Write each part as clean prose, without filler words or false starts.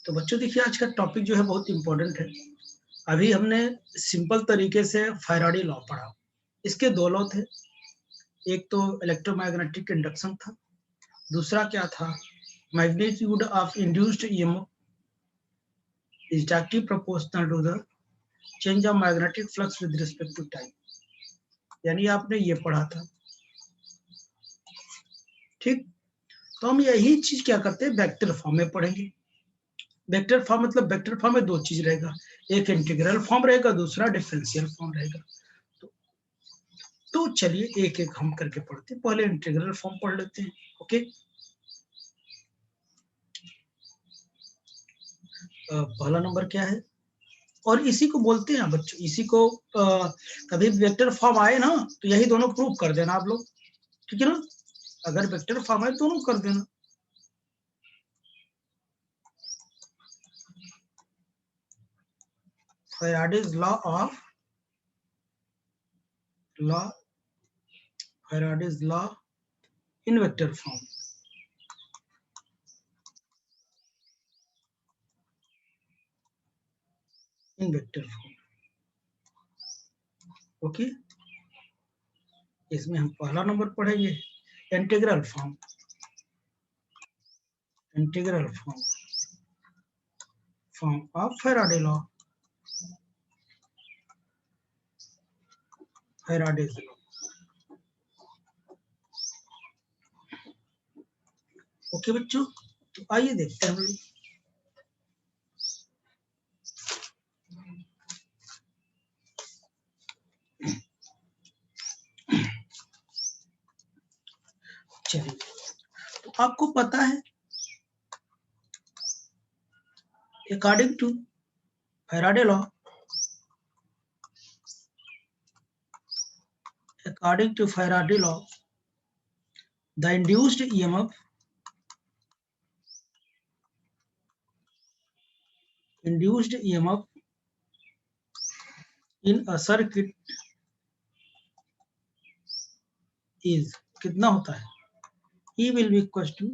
तो बच्चों देखिए आज का टॉपिक जो है बहुत इंपॉर्टेंट है। अभी हमने सिंपल तरीके से फैराडे लॉ पढ़ा। इसके दो लॉ थे, एक तो इलेक्ट्रोमैग्नेटिक इंडक्शन था, दूसरा क्या था, magnitude of induced EMF is directly proportional to the change of magnetic flux with respect to time. यानी आपने ये पढ़ा था, ठीक। तो हम यही चीज क्या करते हैं, वेक्टर फॉर्म में पढ़ेंगे। वेक्टर फॉर्म मतलब वेक्टर फॉर्म में दो चीज रहेगा, एक इंटीग्रल फॉर्म रहेगा, दूसरा डिफरेंशियल फॉर्म रहेगा। तो चलिए एक एक हम करके पढ़ते हैं। पहले इंटीग्रल फॉर्म पढ़ लेते हैं। ओके, पहला नंबर क्या है, और इसी को बोलते हैं बच्चों, इसी को कभी वेक्टर फॉर्म आए ना तो यही दोनों प्रूव कर देना आप लोग, ठीक है ना। अगर वेक्टर फॉर्म आए दोनों कर देना। Faraday's law of Faraday's law in vector form. In vector form, okay. इसमें हम पहला नंबर पढ़ेंगे integral form. Integral form of Faraday law. Faraday's law, okay बच्चों। तो आइए देखते हैं हम लोग। चलिए, तो आपको पता है according to Faraday law, according to Faraday law, the induced EMF in a circuit is कितना होता है, E will be equal to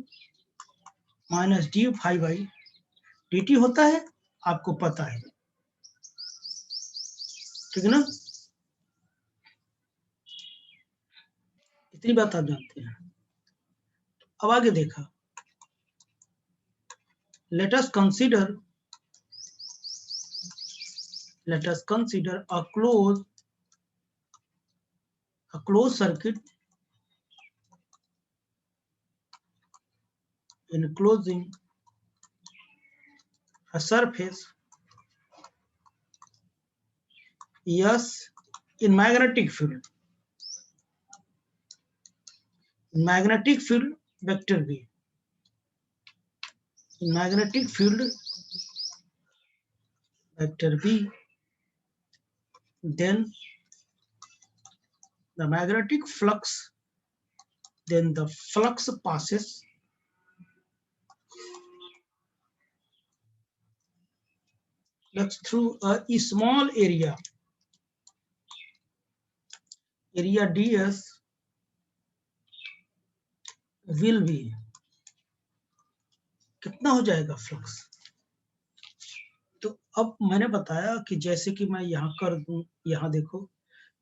minus d phi by dt होता है, आपको पता है, ठीक है ना। इतनी बात आप जानते हैं। अब आगे देखा, let us consider a closed circuit enclosing a surface S in magnetic field vector B. In magnetic field vector B, then the magnetic flux, then the flux passes through a small area ds will be, कितना हो जाएगा flux. तो अब मैंने बताया कि जैसे कि मैं यहाँ कर दूं, यहाँ देखो,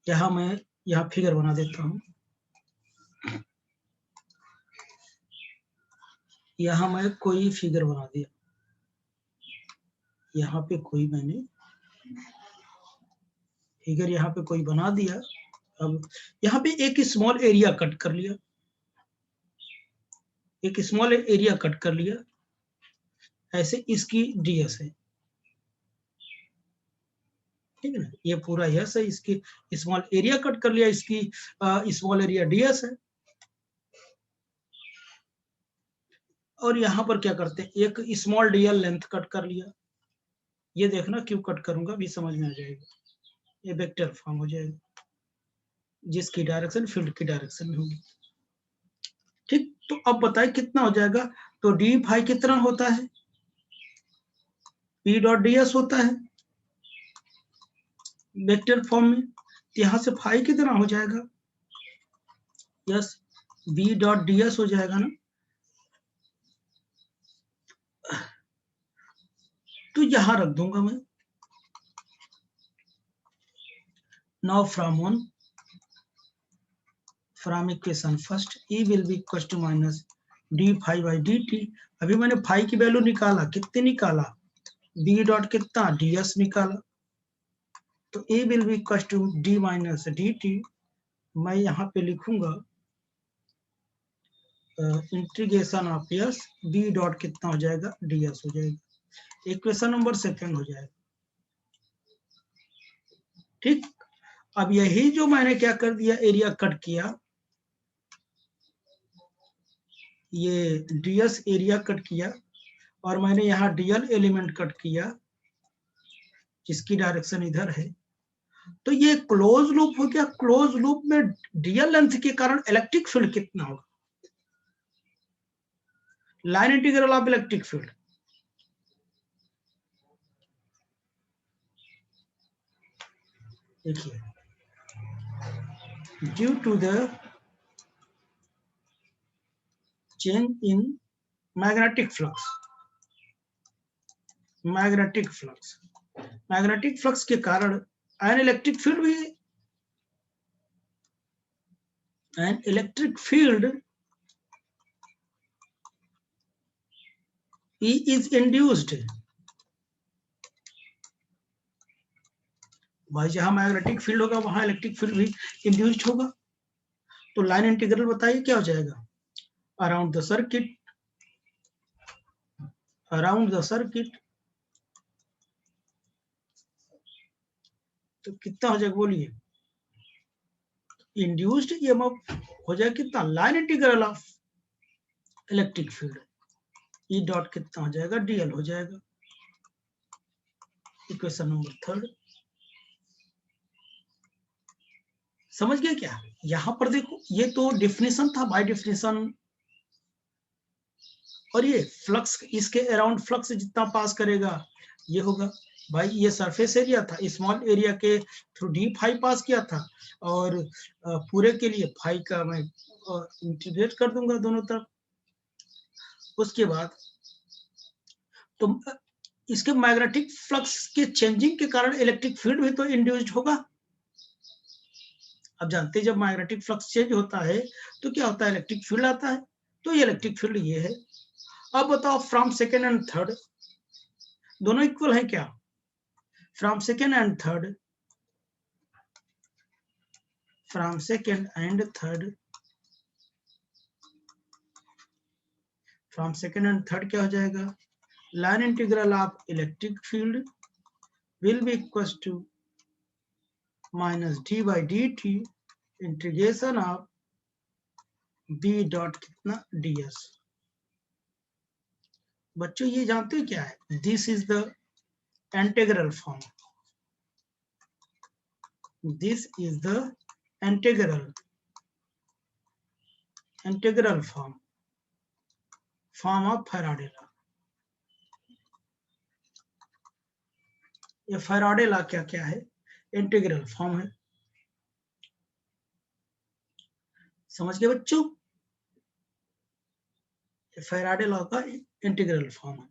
यहाँ मैं यहाँ फिगर बना देता हूँ, यहाँ मैं कोई फिगर बना दिया, यहाँ पे कोई मैंने फिगर यहाँ पे कोई बना दिया। अब यहाँ पे एक स्मॉल एरिया कट कर लिया, एक स्मॉल एरिया कट कर लिया, ऐसे इसकी ds है, ठीक है ना। ये पूरा यस है, इसकी स्मॉल एरिया कट कर लिया, इसकी स्मॉल एरिया ds है। और यहाँ पर क्या करते हैं, एक स्मॉल dl लेंथ कट कर लिया। ये देखना क्यों कट करूंगा भी समझ में आ जाएगा, ये वेक्टर फॉर्म हो जाएगा जिसकी डायरेक्शन फील्ड की डायरेक्शन में होगी, ठीक। तो अब बताए कितना हो जाएगा, तो डी फाई कितना होता है, पी डॉट ds होता है वेक्टर फॉर्म में। यहाँ से फाई कितना हो जाएगा, यस बी डॉट ds हो जाएगा ना। तो यहां रख दूंगा मैं। Now from equation first E will be equal to minus D phi by D T. अभी मैंने फाई की वैल्यू निकाला, कितनी निकाला, बी डॉट कितना डी एस निकाला, तो E will be equal to D minus D T. मैं यहाँ पे लिखूंगा integration of S, B dot कितना हो जाएगा डी एस हो जाएगा। इक्वेशन नंबर सेकंड हो जाएगा। ठीक, अब यही जो मैंने क्या कर दिया, एरिया कट किया, ये डीएस एरिया कट किया, और मैंने यहाँ डीएल एलिमेंट कट किया जिसकी डायरेक्शन इधर है, तो ये क्लोज लूप हो गया। क्लोज लूप में डीएल लेंथ के कारण इलेक्ट्रिक फील्ड कितना होगा, line integral of electric field, देखिए, due to the change in magnetic flux, magnetic flux के कारण an electric field E is induced। भाई जहां मैग्नेटिक फील्ड होगा वहां इलेक्ट्रिक फील्ड भी इंड्यूस्ड होगा। तो लाइन इंटीग्रल बताइए क्या हो जाएगा, अराउंड द सर्किट तो कितना हो जाएगा बोलिए, इंड्यूस्ड ईएमएफ हो जाएगा कितना, line integral of electric field E dot कितना हो जाएगा डीएल हो जाएगा। इक्वेशन नंबर थर्ड समझ गया क्या। यहां पर देखो, ये तो डिफिनेशन था बाय डिफिनेशन, और ये फ्लक्स, इसके अराउंड फ्लक्स जितना पास करेगा ये होगा। भाई ये सरफेस एरिया था, स्मॉल एरिया के थ्रू डी फाई पास किया था, और पूरे के लिए फाई का मैं इंटीग्रेट कर दूंगा दोनों तरफ। उसके बाद तो इसके मैग्नेटिक फ्लक्स के चेंजिंग के कारण इलेक्ट्रिक फील्ड भी तो इंड्यूस्ड होगा। अब जानते हैं जब मैग्नेटिक फ्लक्स चेंज होता है तो क्या होता है, इलेक्ट्रिक फील्ड आता है। तो ये इलेक्ट्रिक फील्ड ये है। अब बताओ फ्रॉम सेकेंड एंड थर्ड दोनों इक्वल है क्या, from second and third, from second and third, from second and third क्या हो जाएगा, line integral of electric field will be equal to minus D by D T integration of B dot कितना D S. बच्चों ये जानते हो क्या है, this is the integral form, this is the integral form of Faraday law. ये Faraday law क्या क्या है, इंटीग्रल फॉर्म है। समझ गए बच्चों, फैराडे लॉ का इंटीग्रल फॉर्म है।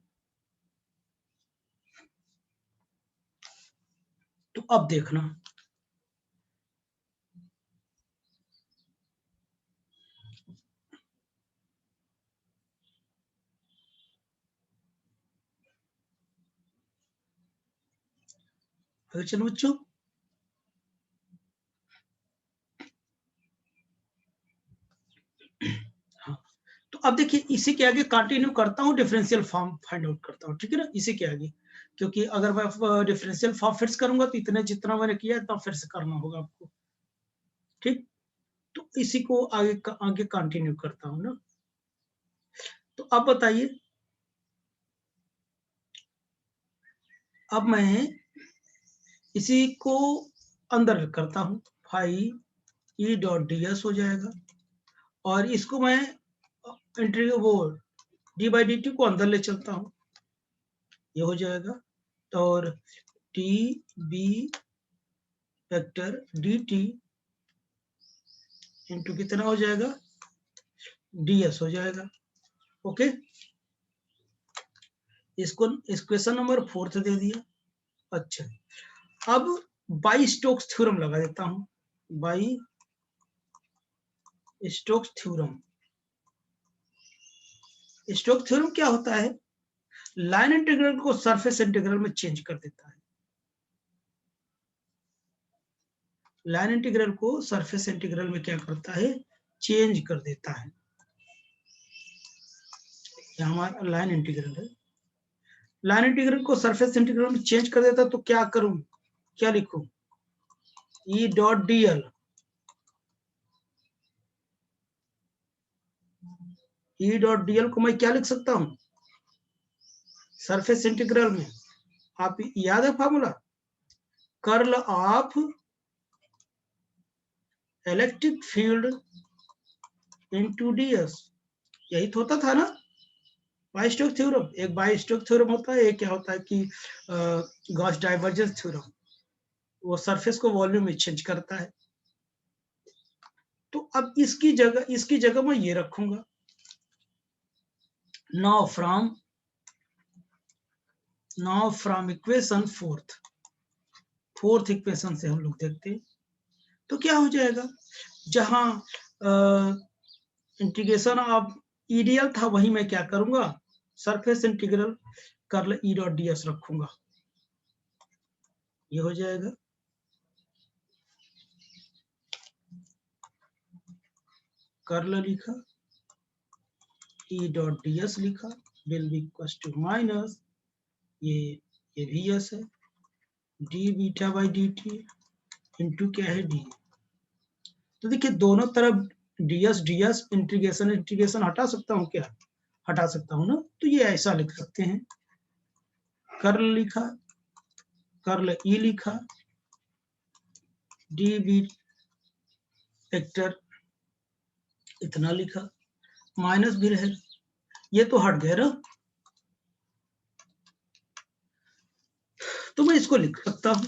तो अब देखना, चलो बच्चों, हाँ, तो अब देखिए इसी के आगे कंटिन्यू करता हूँ, डिफरेंशियल फॉर्म फाइंड आउट करता हूँ, ठीक है ना, इसी के आगे। क्योंकि अगर मैं डिफरेंशियल फॉर्म फिर से करूंगा तो इतने जितना मैंने किया है तब फिर से करना होगा आपको, ठीक। तो इसी को आगे कंटिन्यू करता हूँ ना। तो अब बताइए, अब मैं इसी को अंदर करता हूँ, phi E dot D S हो जाएगा, और इसको मैं इंटीग्रल वो डी बाई डी टी को अंदर ले चलता हूँ, ये हो जाएगा। तो और T B vector D T into कितना हो जाएगा डी एस हो जाएगा। ओके, इसको इक्वेशन नंबर 4 दे दिया। अच्छा, अब बाई स्टोक्स थ्योरम लगा देता हूं। By Stokes theorem, Stokes theorem क्या होता है? लाइन इंटीग्रल को सरफेस इंटीग्रल में चेंज कर देता है। लाइन इंटीग्रल को सरफेस इंटीग्रल में क्या करता है? चेंज कर देता है। ये हमारा लाइन इंटीग्रल है। लाइन इंटीग्रल को सरफेस इंटीग्रल में चेंज कर देता है, तो क्या करूं, क्या लिखूं? E dot DL, E dot DL को मैं क्या लिख सकता हूं? सरफेस इंटीग्रल में आप याद है formula, curl of electric field into DS, यही तो होता था ना बाई स्टोक्स थ्योरम। एक बाई स्टोक्स थ्योरम होता है, एक क्या होता है कि गॉस डाइवर्जेंस थ्योरम, वो सरफेस को वॉल्यूम में चेंज करता है। तो अब इसकी जगह मैं ये रखूंगा। Now from equation fourth equation से हम लोग देखते हैं, तो क्या हो जाएगा? जहां इंटीग्रेशन ऑफ ईडीएल था, वही मैं क्या करूंगा? Surface integral curl E dot DS रखूंगा। ये हो जाएगा। कर्ल लिखा, ई डॉट डीएस लिखा, will be equal to minus ये भी एस है, D beta by D T into क्या है डी। तो देखिए दोनों तरफ डीएस डीएस इंटीग्रेशन इंटीग्रेशन हटा सकता हूँ क्या? हटा सकता हूँ ना। तो ये ऐसा लिख सकते हैं, कर्ल लिखा, कर्ल ई लिखा, डी बी वेक्टर इतना लिखा, माइनस भी रहे, ये तो हट गया ना। तो मैं इसको लिख सकता हूं।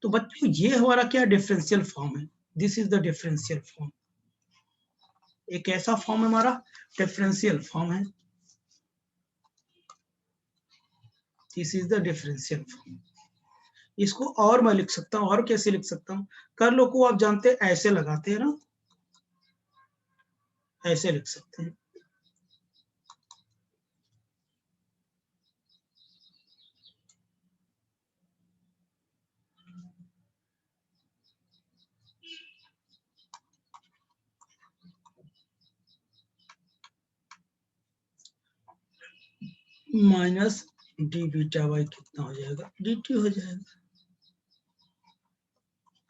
तो बच्चों ये हमारा क्या डिफरेंशियल फॉर्म है, this is the differential form. एक ऐसा फॉर्म है हमारा, डिफरेंशियल फॉर्म है, this is the differential form. इसको और मैं लिख सकता हूं, और कैसे लिख सकता हूं? कर्ल को आप जानते हैं ऐसे लगाते हैं ना, ऐसे लिख सकते हैं। माइनस डी बीटा वाई कितना हो जाएगा? डी टी हो जाएगा।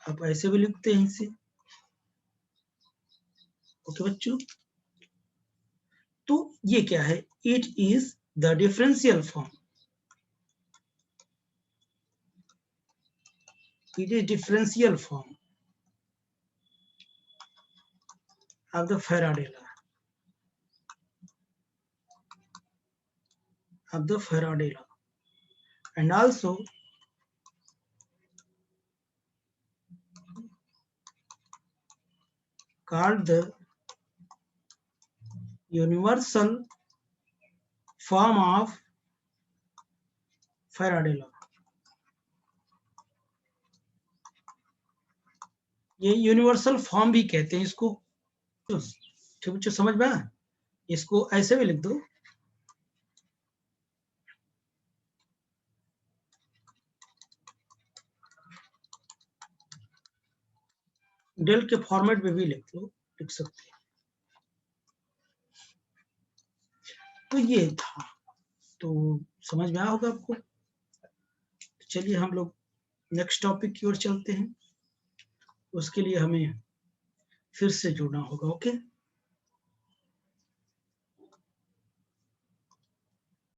आप ऐसे भी लिखते हैं इसे। ओके बच्चों, तो ये क्या है? It is the differential form, it is differential form of the Faraday law, and also called the universal form of Faraday law। ये यूनिवर्सल फॉर्म भी कहते हैं इसको। ठीक बच्चों, समझ में आया? इसको ऐसे भी लिख दो, डेल के फॉर्मेट में भी लिख सकते हैं। तो ये था, तो समझ में आया होगा आपको। चलिए हम लोग नेक्स्ट टॉपिक की ओर चलते हैं। उसके लिए हमें फिर से जुड़ना होगा। ओके।